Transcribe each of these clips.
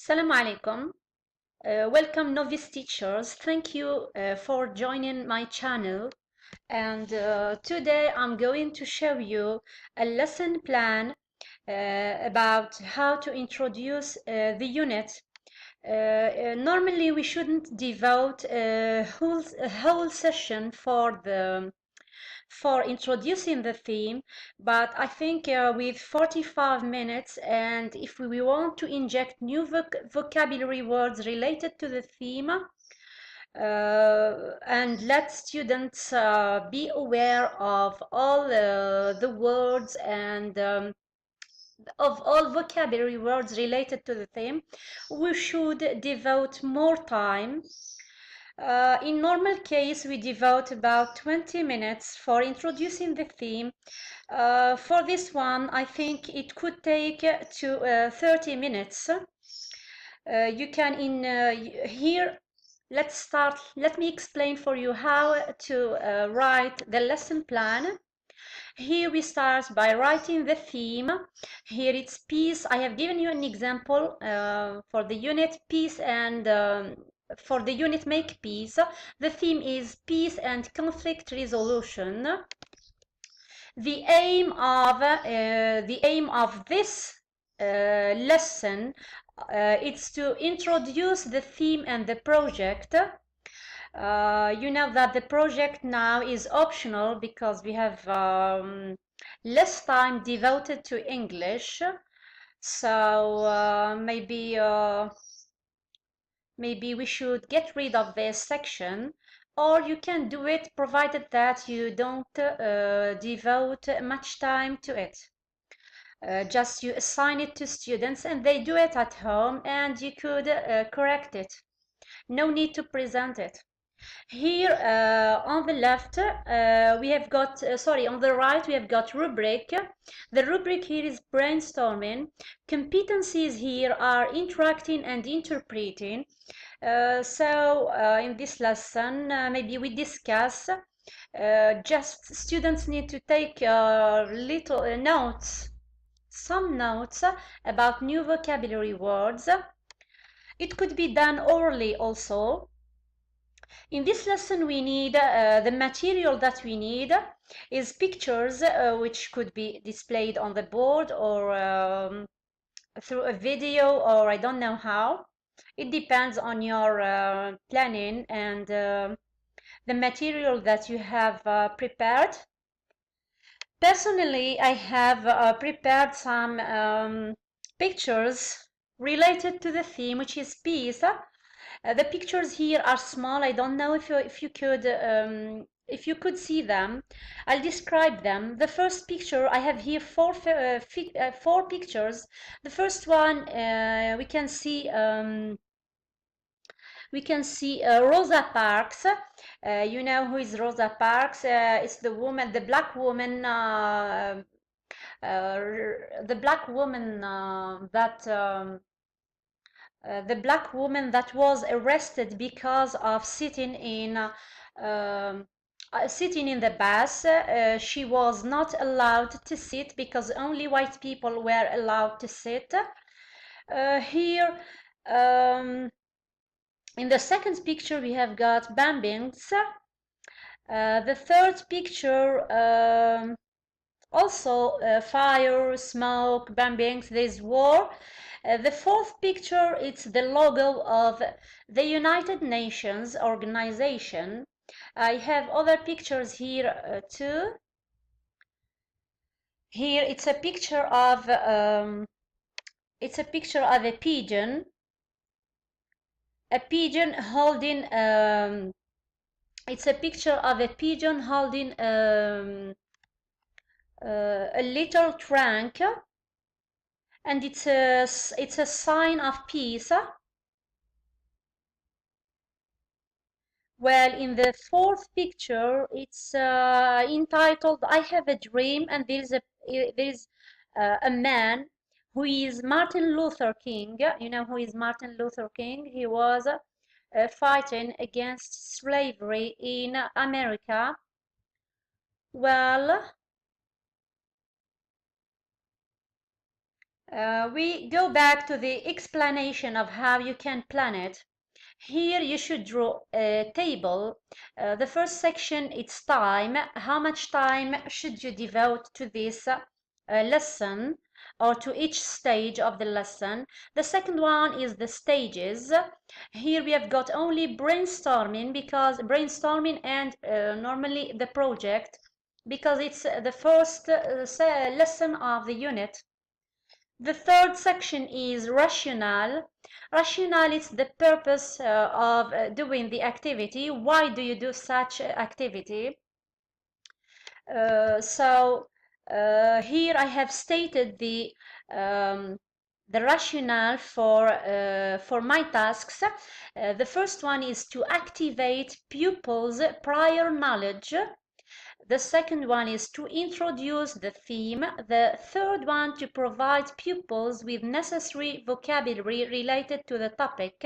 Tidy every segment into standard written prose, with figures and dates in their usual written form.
Assalamu alaikum. Welcome novice teachers. Thank you for joining my channel. And today I'm going to show you a lesson plan about how to introduce the unit. Normally we shouldn't devote a whole session for introducing the theme, but I think with 45 minutes, and if we want to inject new vocabulary words related to the theme, and let students be aware of all the words and of all vocabulary words related to the theme, we should devote more time. In normal case, we devote about 20 minutes for introducing the theme. For this one, I think it could take to 30 minutes. You can here, let's start. Let me explain for you how to write the lesson plan. Here we start by writing the theme. Here it's peace. I have given you an example for the unit peace and for the unit make peace. The theme is peace and conflict resolution. The aim of this lesson is to introduce the theme and the project. You know that the project now is optional because we have less time devoted to English. So maybe we should get rid of this section, or you can do it provided that you don't devote much time to it. Just you assign it to students and they do it at home, and you could correct it. No need to present it. Here on the left we have got, on the right we have got rubric. The rubric here is brainstorming. Competencies here are interacting and interpreting. In this lesson maybe we discuss, just students need to take little notes, some notes about new vocabulary words. It could be done orally also. In this lesson we need the material that we need is pictures which could be displayed on the board or through a video, or I don't know how. It depends on your planning and the material that you have prepared. Personally, I have prepared some pictures related to the theme, which is peace. The pictures here are small. I don't know if you could see them. I'll describe them. The first picture, I have here four pictures. The first one we can see Rosa Parks. You know who is Rosa Parks? It's the woman, the black woman. The black woman that was arrested because of sitting in the bus. She was not allowed to sit because only white people were allowed to sit. Here, in the second picture, we have got bombings. The third picture, also fire, smoke, bombings, there's war. The fourth picture, it's the logo of the United Nations organization. I have other pictures here too. Here it's a picture of a pigeon. A pigeon holding it's a picture of a pigeon holding a little trunk, and it's a sign of peace. Well, in the fourth picture, it's entitled "I Have a Dream," and there is a man who is Martin Luther King. You know who is Martin Luther King? He was fighting against slavery in America. Well, We go back to the explanation of how you can plan it. Here you should draw a table. The first section, it's time. How much time should you devote to this lesson or to each stage of the lesson? The second one is the stages. Here we have got only brainstorming and normally the project, because it's the first lesson of the unit. The third section is rationale. Rationale is the purpose of doing the activity. Why do you do such activity? Here I have stated the rationale for my tasks. The first one is to activate pupils' prior knowledge. The second one is to introduce the theme. The third one, to provide pupils with necessary vocabulary related to the topic.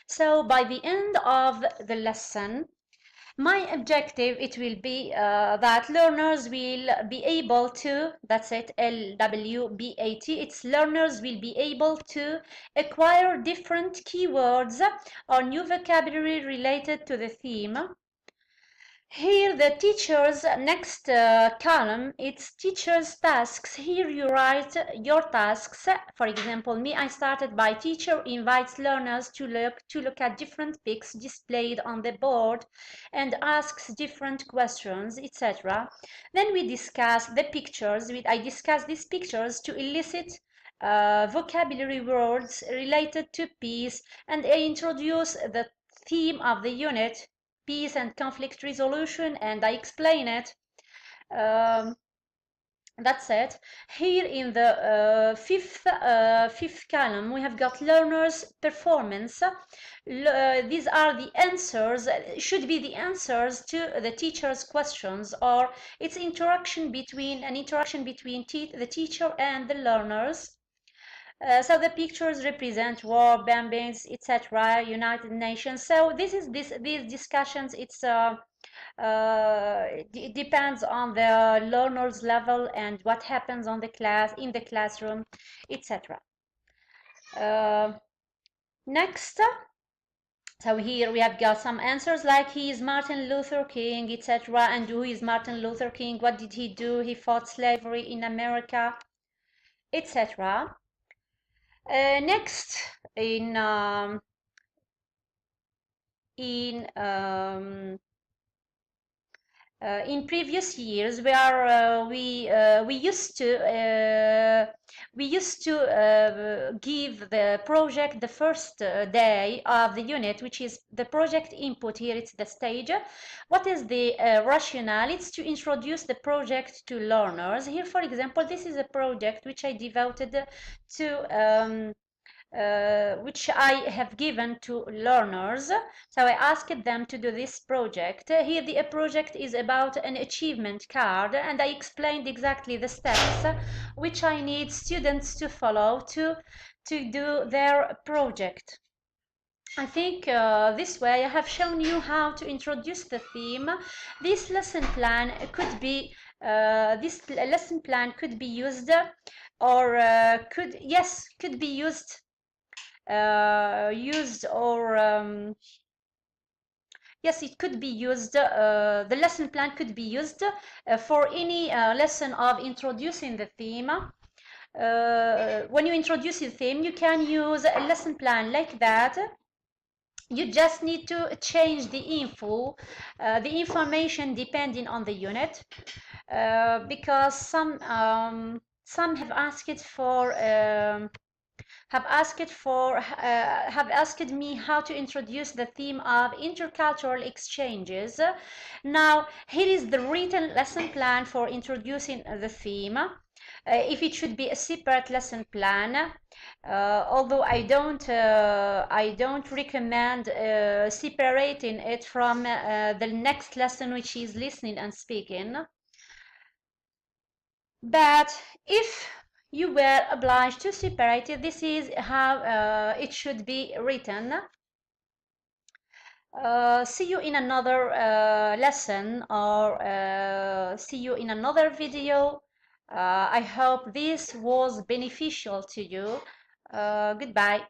So by the end of the lesson, my objective, it will be that learners will be able to, that's it, LWBAT, it's learners will be able to acquire different keywords or new vocabulary related to the theme. Here the teacher's next column, it's teacher's tasks. Here you write your tasks. For example, me, I started by teacher invites learners to look at different pics displayed on the board and asks different questions, etc. Then we discuss the pictures. I discuss these pictures to elicit vocabulary words related to peace, and I introduce the theme of the unit, peace and conflict resolution, and I explain it. That's it. Here in the fifth column, we have got learners' performance. These are the answers, should be the answers to the teacher's questions, or it's an interaction between the teacher and the learners. So the pictures represent war, bombings, etc., United Nations. So these discussions, it depends on the learner's level and what happens in the classroom, etc. Next, so here we have got some answers like he is Martin Luther King, etc. And who is Martin Luther King? What did he do? He fought slavery in America, etc. Next, in previous years, we used to give the project the first day of the unit, which is the project input. Here it's the stage. What is the rationale? It's to introduce the project to learners. Here, for example, this is a project which I devoted to which I have given to learners. So I asked them to do this project. Here the project is about an achievement card, and I explained exactly the steps which I need students to follow to do their project. I think this way I have shown you how to introduce the theme. This lesson plan could be used, or could be used yes, it could be used. The lesson plan could be used for any lesson of introducing the theme. When you introduce the theme, you can use a lesson plan like that. You just need to change the the information depending on the unit, because some have asked me how to introduce the theme of intercultural exchanges. Now, here is the written lesson plan for introducing the theme. If it should be a separate lesson plan, although I don't recommend separating it from the next lesson, which is listening and speaking. But if you were obliged to separate it, this is how it should be written. See you in another lesson, or see you in another video. I hope this was beneficial to you. Goodbye.